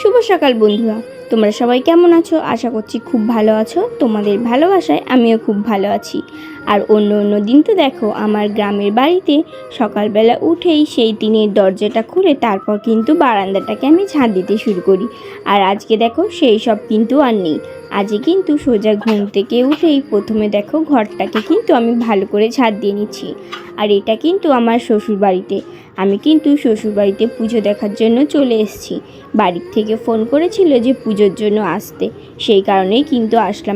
শুভ সকাল বন্ধুরা, তোমরা সবাই কেমন আছো? আশা করছি খুব ভালো আছো। তোমাদের ভালোবাসায় আমিও খুব ভালো আছি। আর অন্য দিন তো দেখো আমার গ্রামের বাড়িতে সকালবেলা উঠেই সেই টিনের দরজাটা খুলে তারপর কিন্তু বারান্দাটাকে আমি ঝাঁট দিতে শুরু করি। আর আজকে দেখো সেই সব কিন্তু আর নেই। আজকে কিন্তু সোজা ঘুম থেকে উঠেই প্রথমে দেখো ঘরটাকে কিন্তু আমি ভালো করে ঝাঁট দিয়ে নিচ্ছি। আর এটা কিন্তু আমার শ্বশুর বাড়িতে। আমি কিন্তু শ্বশুরবাড়িতে পুজো দেখার জন্য চলে এসেছি। বাড়ির থেকে ফোন করেছিল যে পুজোর জন্য আসতে, সেই কারণেই কিন্তু আসলাম।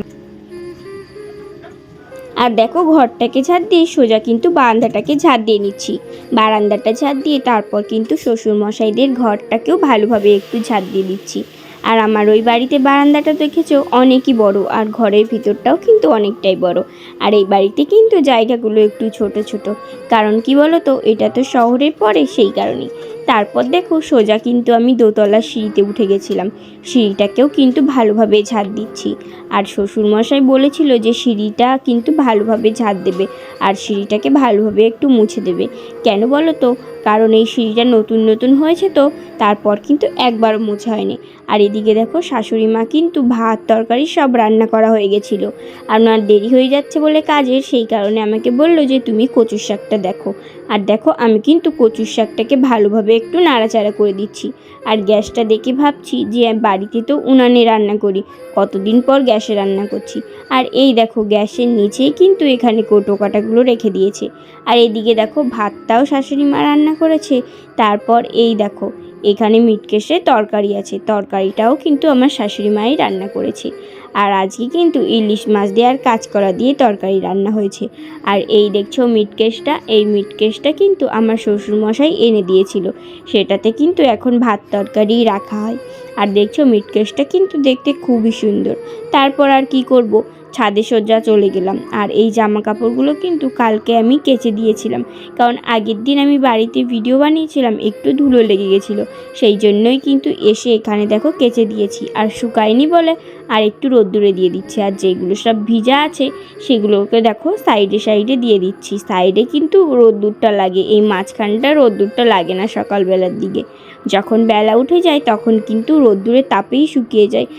আর দেখো ঘরটাকে ঝাড় দিয়ে সোজা কিন্তু বারান্দাটাকে ঝাড় দিয়ে নিচ্ছি। বারান্দাটা ঝাড় দিয়ে তারপর কিন্তু শ্বশুরমশাইদের ঘরটাকেও ভালোভাবে একটু ঝাড় দিয়ে দিচ্ছি। আর আমার ওই বাড়িতে বারান্দাটা দেখেছো অনেকই বড়, আর ঘরের ভিতরটাও কিন্তু অনেকটাই বড়। আর এই বাড়িতে কিন্তু জায়গাগুলো একটু ছোট ছোট, কারণ কি বলো তো, এটা তো শহরের পরে, সেই কারণেই। তারপর দেখো সোজা কিন্তু আমি দোতলার সিঁড়িতে উঠে গেছিলাম। সিঁড়িটাকেও কিন্তু ভালোভাবে ঝাড় দিচ্ছি। আর শ্বশুরমশাই বলেছিল যে সিঁড়িটা কিন্তু ভালোভাবে ঝাড় দেবে আর সিঁড়িটাকে ভালোভাবে একটু মুছে দেবে। কেন বলো তো, কারণ এই সিঁড়িটা নতুন হয়েছে তো, তারপর কিন্তু একবারও মোছা হয়নি। আর এদিকে দেখো শাশুড়ি মা কিন্তু ভাত তরকারি সব রান্না করা হয়ে গেছিলো। আর ওনার দেরি হয়ে যাচ্ছে বলে কাজের, সেই কারণে আমাকে বললো যে তুমি কচুর শাকটা দেখো। আর দেখো আমি কিন্তু কচুর শাকটাকে ভালোভাবে একটু নাড়াচাড়া করে দিচ্ছি। আর গ্যাসটা দেখে ভাবছি যে বাড়িতে তো উনানে রান্না করি, কতদিন পর গ্যাসে রান্না করছি। আর এই দেখো গ্যাসের নিচেই কিন্তু এখানে কৌটো কাটাগুলো রেখে দিয়েছে। আর এদিকে দেখো ভাতটাও শাশুড়ি মা রান্না করেছে। তারপর এই দেখো এখানে মিটকেসের তরকারি আছে, তরকারিটাও কিন্তু আমার শাশুড়ি মাই রান্না করেছে। আর আজকে কিন্তু ইলিশ মাছ দিয়ে আর কাঁচকলা দিয়ে তরকারি রান্না হয়েছে। আর এই দেখছো মিটকেসটা, এই মিটকেসটা কিন্তু আমার শ্বশুরমশাই এনে দিয়েছিল, সেটাতে কিন্তু এখন ভাত তরকারি রাখা হয়। আর দেখছো মিটকেসটা কিন্তু দেখতে খুবই সুন্দর। তারপর আর কি করব, ছাদে সোজা চলে গেলাম। আর এই জামা কাপড়গুলো কিন্তু কালকে আমি কেচে দিয়েছিলাম, কারণ আগের দিন আমি বাড়িতে ভিডিও বানিয়েছিলাম, একটু ধুলো লেগে গেছিলো, সেই জন্যই কিন্তু এসে এখানে দেখো কেচে দিয়েছি। আর শুকায়নি বলে আর একটু রোদ্দুরে দিয়ে দিচ্ছি। আর যেগুলো সব ভিজা আছে সেগুলোকে দেখো সাইডে দিয়ে দিচ্ছি। সাইডে কিন্তু রোদ্দুরটা লাগে, এই মাঝখানটা রোদ্দুরটা লাগে না সকালবেলার দিকে। যখন বেলা উঠে যায় তখন কিন্তু রোদ্দুরের তাপেই শুকিয়ে যায়।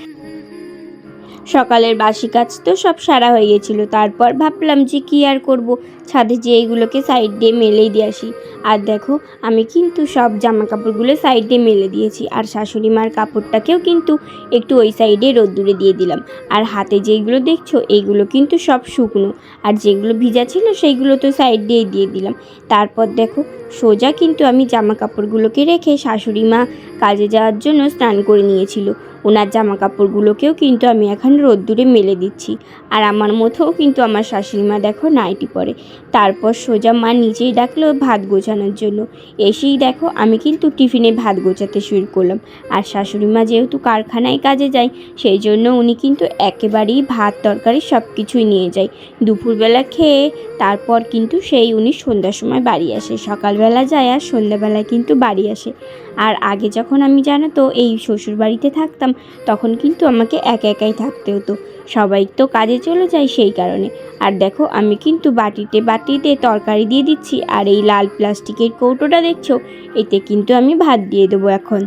সকালের বাসি কাজ তো সব সারা হয়ে গেছিলো। তারপর ভাবলাম যে কী আর করব, ছাদে যেয়ে এগুলোকে সাইড দিয়ে মেলেই দিয়ে আসি। আর দেখো আমি কিন্তু সব জামা কাপড়গুলো সাইড দিয়ে মেলে দিয়েছি। আর শাশুড়ি মার কাপড়টাকেও কিন্তু একটু ওই সাইডে রোদ্দুরে দিয়ে দিলাম। আর হাতে যেগুলো দেখছো এইগুলো কিন্তু সব শুকনো, আর যেগুলো ভিজা ছিল সেইগুলো তো সাইড দিয়েই দিয়ে দিলাম। তারপর দেখো সোজা কিন্তু আমি জামা কাপড়গুলোকে রেখে শাশুড়ি মা কাজে যাওয়ার জন্য স্নান করে নিয়েছিল, ওনার জামা কাপড়গুলোকেও কিন্তু আমি এখন রোদ্দুরে মেলে দিচ্ছি। আর আমার মধ্যেও কিন্তু আমার শাশুড়ি মা দেখো নাইটি পরে। তারপর সোজা মা নিচেই ডাকলো ভাত গোছানোর জন্য। এসেই দেখো আমি কিন্তু টিফিনে ভাত গোছাতে শুরু করলাম। আর শাশুড়ি মা যেহেতু কারখানায় কাজে যায়, সেই জন্য উনি কিন্তু একেবারেই ভাত তরকারি সব কিছুই নিয়ে যায়। দুপুরবেলা খেয়ে তারপর কিন্তু সেই উনি সন্ধ্যার সময় বাড়ি আসে, সকালবেলা যায় আর সন্ধ্যাবেলায় কিন্তু বাড়ি আসে। আর আগে যখন আমি জানো তো এই শ্বশুর বাড়িতে থাকতাম, তখন কিন্তু আমাকে একাই থাকতে হতো, সবাই তো কাজে চলে যায়, সেই কারণে। আর দেখো আমি কিন্তু বাটিতে তরকারি দিয়ে দিচ্ছি। আর এই লাল প্লাস্টিকের কৌটোটা দেখছো, এতে কিন্তু আমি ভাত দিয়ে দেবো এখন।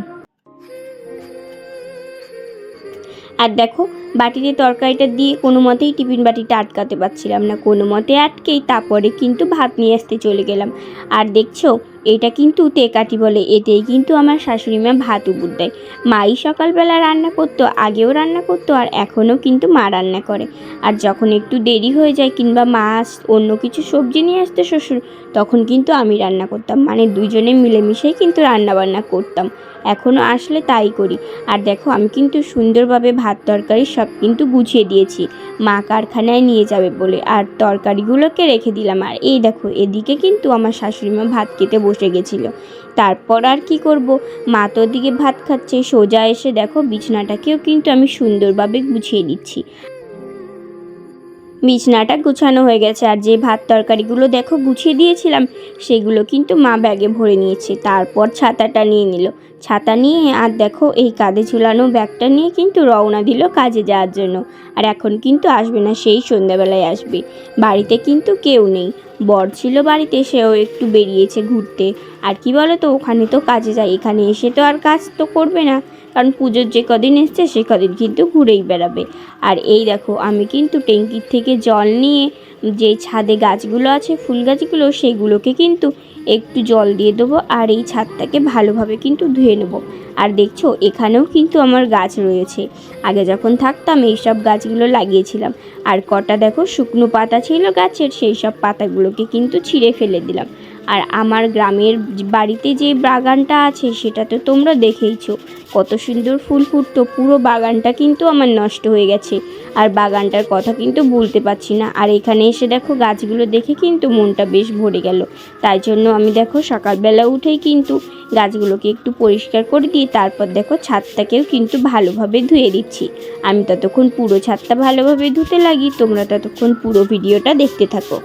আর দেখো বাটিতে তরকারিটা দিয়ে কোনো মতেই টিফিন বাটিটা আটকাতে পারছিলাম না, কোনো মতে আটকেই তারপরে কিন্তু ভাত নিয়ে আসতে চলে গেলাম। আর দেখছো এটা কিন্তু তেকাটি বলে, এতেই কিন্তু আমার শাশুড়ি মা ভাত উবুর দেয়। মাই সকালবেলা রান্না করতো, আগেও রান্না করতো, আর এখনও কিন্তু মা রান্না করে। আর যখন একটু দেরি হয়ে যায় কিংবা মাছ অন্য কিছু সবজি নিয়ে আসতে শ্বশুর, তখন কিন্তু আমি রান্না করতাম, মানে দুজনে মিলেমিশেই কিন্তু রান্না বান্না করতাম। এখনও আসলে তাই করি। আর দেখো আমি কিন্তু সুন্দরভাবে ভাত তরকারি সব কিন্তু গুছিয়ে দিয়েছি, মা কারখানায় নিয়ে যাবে বলে। আর তরকারিগুলোকে রেখে দিলাম। আর এই দেখো এদিকে কিন্তু আমার শাশুড়ি মা ভাত খেতে বসে গেছিলো। তারপর আর কি করব, মা তো ওদিকে ভাত খাচ্ছে, সোজা এসে দেখো বিছানাটাকেও কিন্তু আমি সুন্দরভাবে গুছিয়ে দিচ্ছি। বিছানাটা গুছানো হয়ে গেছে। আর যে ভাত তরকারিগুলো দেখো গুছিয়ে দিয়েছিলাম, সেগুলো কিন্তু মা ব্যাগে ভরে নিয়েছে। তারপর ছাতাটা নিয়ে নিল, ছাতা নিয়ে আর দেখো এই কাঁধে ঝুলানো ব্যাগটা নিয়ে কিন্তু রওনা দিল কাজে যাওয়ার জন্য। আর এখন কিন্তু আসবে না, সেই সন্ধ্যাবেলায় আসবে। বাড়িতে কিন্তু কেউ নেই, বর ছিল বাড়িতে, সেও একটু বেরিয়েছে ঘুরতে। আর কি বলো তো, ওখানে তো কাজে যায়, এখানে এসে তো আর কাজ তো করবে না, কারণ পুজোর যে কদিন এসছে সে কদিন কিন্তু ঘুরেই বেড়াবে। আর এই দেখো আমি কিন্তু ট্যাঙ্কির থেকে জল নিয়ে যে ছাদে গাছগুলো আছে ফুল গাছগুলো সেগুলোকে কিন্তু একটু জল দিয়ে দেবো আর এই ছাদটাকে ভালোভাবে কিন্তু ধুয়ে নেবো। আর দেখছো এখানেও কিন্তু আমার গাছ রয়েছে, আগে যখন থাকতাম এই সব গাছগুলো লাগিয়েছিলাম। আর কটা দেখো শুকনো পাতা ছিল গাছের, সেই সব পাতাগুলোকে কিন্তু ছিঁড়ে ফেলে দিলাম। আর আমার গ্রামের বাড়িতে যে বাগানটা আছে সেটা তো তোমরা দেখেইছো, কত সুন্দর ফুল ফুটতো, পুরো বাগানটা কিন্তু আমার নষ্ট হয়ে গেছে। আর বাগানটার কথা কিন্তু বলতে পারছি না। আর এখানে এসে দেখো গাছগুলো দেখে কিন্তু মনটা বেশ ভরে গেল। তাই জন্য আমি দেখো সকালবেলা উঠেই কিন্তু গাছগুলোকে একটু পরিষ্কার করে দিয়ে তারপর দেখো ছাদটাকেও কিন্তু ভালোভাবে ধুয়ে দিচ্ছি। আমি ততক্ষণ পুরো ছাদটা ভালোভাবে ধুতে লাগি, তোমরা ততক্ষণ পুরো ভিডিওটা দেখতে থাকো।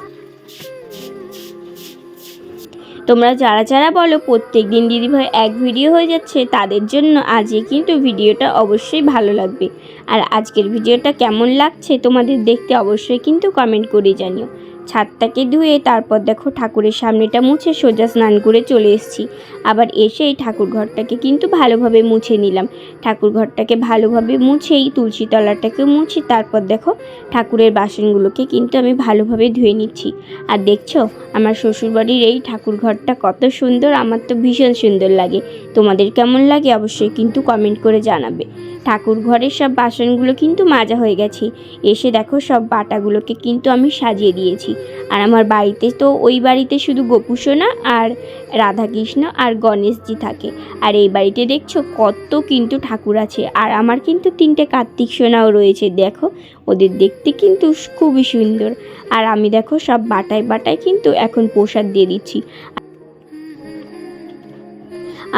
তোমরা যারা যারা বলো প্রত্যেক দিন দিদিভাই এক ভিডিও হয়ে যাচ্ছে, তাদের জন্য আজকে কিন্তু ভিডিওটা অবশ্যই ভালো লাগবে। আর আজকের ভিডিওটা কেমন লাগছে তোমাদের দেখতে অবশ্যই কিন্তু কমেন্ট করে জানিও। ছাদটাকে ধুয়ে তারপর দেখো ঠাকুরের সামনেটা মুছে সোজা স্নান করে চলে এসেছি। আবার এসে এই ঠাকুর ঘরটাকে কিন্তু ভালোভাবে মুছে নিলাম। ঠাকুর ঘরটাকে ভালোভাবে মুছেই তুলসী তলাটাকে মুছে তারপর দেখো ঠাকুরের বাসনগুলোকে কিন্তু আমি ভালোভাবে ধুয়ে নিচ্ছি। আর দেখছো আমার শ্বশুরবাড়ির এই ঠাকুর ঘরটা কত সুন্দর, আমার তো ভীষণ সুন্দর লাগে। তোমাদের কেমন লাগে অবশ্যই কিন্তু কমেন্ট করে জানাবে। ঠাকুর ঘরের সব বাসনগুলো কিন্তু মাজা হয়ে গেছে। এসে দেখো সব বাটাগুলোকে কিন্তু আমি সাজিয়ে দিয়েছি। আর আমার বাড়িতে তো ওই বাড়িতে শুধু গোপুসোনা আর রাধাকৃষ্ণ আর গণেশজি থাকে। আর এই বাড়িতে দেখছো কত কিন্তু ঠাকুর আছে। আর আমার কিন্তু 3টে কার্তিক সোনাও রয়েছে, দেখো ওদের দেখতে কিন্তু খুবই সুন্দর। আর আমি দেখো সব বাটায় বাটায় কিন্তু এখন প্রসাদ দিয়ে দিচ্ছি।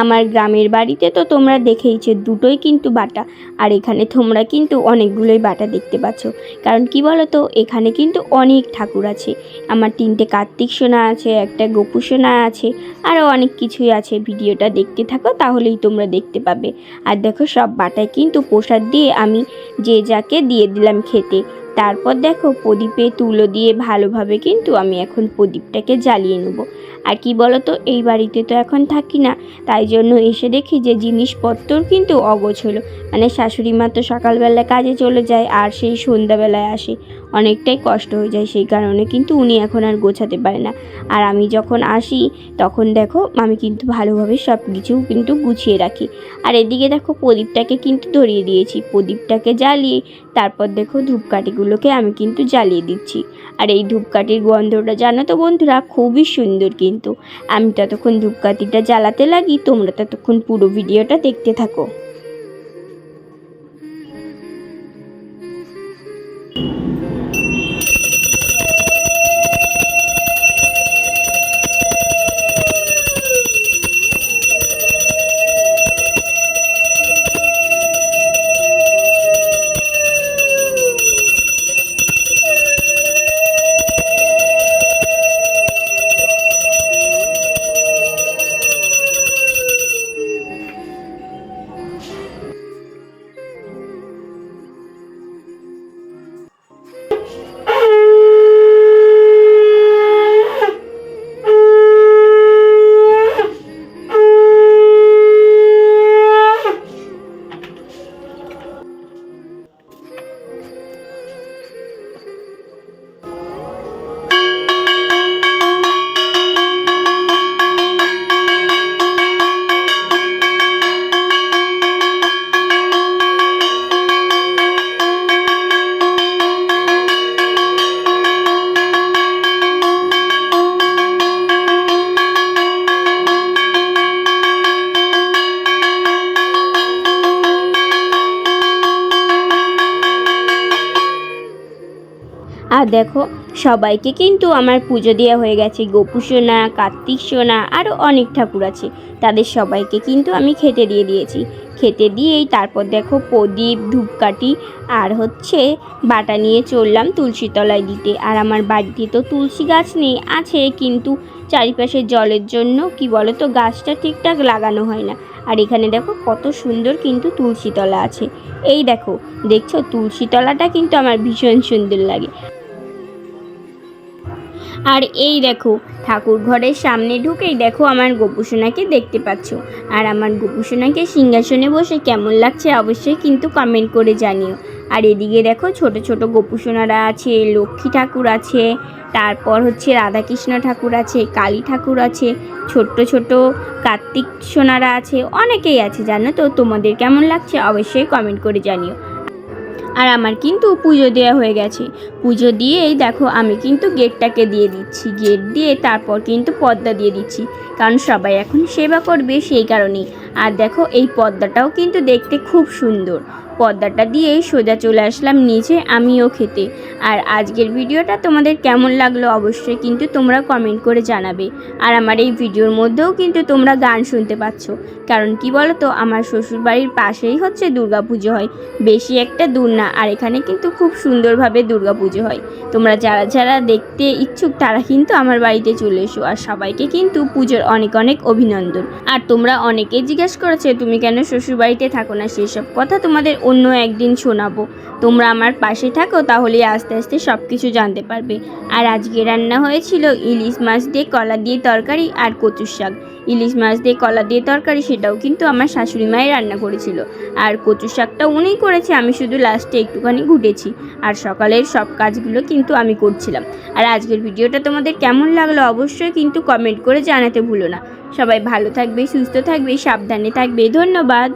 আমার গ্রামের বাড়িতে তো তোমরা দেখেইছো দুটোই কিন্তু বাটা, আর এখানে তোমরা কিন্তু অনেকগুলোই বাটা দেখতে পাচ্ছ। কারণ কি বলো তো, এখানে কিন্তু অনেক ঠাকুর আছে। আমার 3টে কার্তিক সোনা আছে, একটা গোপু সোনা আছে, আরও অনেক কিছুই আছে। ভিডিওটা দেখতে থাকো তাহলেই তোমরা দেখতে পাবে। আর দেখো সব বাটায় কিন্তু প্রসাদ দিয়ে আমি যে যাকে দিয়ে দিলাম খেতে। তারপর দেখো প্রদীপে তুলো দিয়ে ভালোভাবে কিন্তু আমি এখন প্রদীপটাকে জ্বালিয়ে নেব। আর কি বলো তো, এই বাড়িতে তো এখন থাকি না, তাই জন্য এসে দেখি যে জিনিসপত্র কিন্তু অগোছলো। মানে শাশুড়ি মা তো সকালবেলা কাজে চলে যায় আর সেই সন্ধ্যাবেলায় আসে, অনেকটাই কষ্ট হয়ে যায়, সেই কারণে কিন্তু উনি এখন আর গোছাতে পারে না। আর আমি যখন আসি তখন দেখো আমি কিন্তু ভালোভাবে সব কিছু কিন্তু গুছিয়ে রাখি। আর এদিকে দেখো প্রদীপটাকে কিন্তু ধরিয়ে দিয়েছি। প্রদীপটাকে জ্বালিয়ে তারপর দেখো ধূপকাঠিগুলোকে আমি কিন্তু জ্বালিয়ে দিচ্ছি। আর এই ধূপকাঠির গন্ধটা জানো তো বন্ধুরা খুবই সুন্দর। কিন্তু আমি ততক্ষণ ধূপকাঠিটা জ্বালাতে লাগি, তোমরা ততক্ষণ পুরো ভিডিওটা দেখতে থাকো। আর দেখো সবাইকে কিন্তু আমার পুজো দেওয়া হয়ে গেছে। গোপু সোনা, কার্তিক সোনা, আরও অনেক ঠাকুর আছে, তাদের সবাইকে কিন্তু আমি খেতে দিয়ে দিয়েছি। খেতে দিয়েই তারপর দেখো প্রদীপ, ধূপকাঠি আর হচ্ছে বাটা নিয়ে চললাম তুলসী তলায় দিতে। আর আমার বাড়িতে তো তুলসী গাছ নেই, আছে কিন্তু চারিপাশে জলের জন্য কি বলো তো গাছটা ঠিকঠাক লাগানো হয় না। আর এখানে দেখো কত সুন্দর কিন্তু তুলসী তলা আছে। এই দেখো দেখছো তুলসী তলাটা কিন্তু আমার ভীষণ সুন্দর লাগে। আর এই দেখো, ঠাকুর ঘরের সামনে ঢুকেই দেখো আমার গোপুসোনাকে দেখতে পাচ্ছ। আর আমার গোপুসোনাকে সিংহাসনে বসে কেমন লাগছে অবশ্যই কিন্তু কমেন্ট করে জানিও। আর এদিকে দেখো ছোট ছোট গোপুসোনারা আছে, লক্ষ্মী ঠাকুর আছে, তারপর হচ্ছে রাধাকৃষ্ণ ঠাকুর আছে, কালী ঠাকুর আছে, ছোট্ট ছোট কার্তিক সোনারা আছে, অনেকেই আছে জানো তো। তোমাদের কেমন লাগছে অবশ্যই কমেন্ট করে জানিও। আর আমার কিন্তু পুজো দেওয়া হয়ে গেছে। পুজো দিয়েই দেখো আমি কিন্তু গেটটাকে দিয়ে দিচ্ছি, গেট দিয়ে তারপর কিন্তু পর্দা দিয়ে দিচ্ছি, কারণ সবাই এখন সেবা করবে সেই কারণেই। আর দেখো এই পর্দাটাও কিন্তু দেখতে খুব সুন্দর। পর্দাটা দিয়েই সোজা চলে আসলাম নিচে আমিও খেতে। আর আজকের ভিডিওটা তোমাদের কেমন লাগলো অবশ্যই কিন্তু তোমরা কমেন্ট করে জানাবে। আর আমার এই ভিডিওর মধ্যেও কিন্তু তোমরা গান শুনতে পাচ্ছ, কারণ কি বলো তো, আমার শ্বশুরবাড়ির পাশেই হচ্ছে দুর্গাপুজো হয়, বেশি একটা দূর না। আর এখানে কিন্তু খুব সুন্দরভাবে দুর্গাপুজো হয়। তোমরা যারা যারা দেখতে ইচ্ছুক তারা কিন্তু আমার বাড়িতে চলে এসো। আর সবাইকে কিন্তু পুজোর অনেক অনেক অভিনন্দন। আর তোমরা অনেকেই জিজ্ঞেস করেছো তুমি কেন শ্বশুরবাড়িতে থাকো না, সেসব কথা তোমাদের অন্য একদিন শোনাবো। তোমরা আমার পাশে থাকো, তাহলে আস্তে আস্তে সব কিছু জানতে পারবে। আর আজকে রান্না হয়েছিল ইলিশ মাছ দিয়ে কলা দিয়ে তরকারি আর কচুর শাক। ইলিশ মাছ দিয়ে কলা দিয়ে তরকারি সেটাও কিন্তু আমার শাশুড়ি মাই রান্না করেছিল। আর কচুর শাকটা উনিই করেছে, আমি শুধু লাস্টে একটুখানি ঘুটেছি। আর সকালের সব কাজগুলো কিন্তু আমি করছিলাম। আর আজকের ভিডিওটা তোমাদের কেমন লাগলো অবশ্যই কিন্তু কমেন্ট করে জানাতে ভুলো না। সবাই ভালো থাকবে, সুস্থ থাকবে, সাবধানে থাকবে। ধন্যবাদ।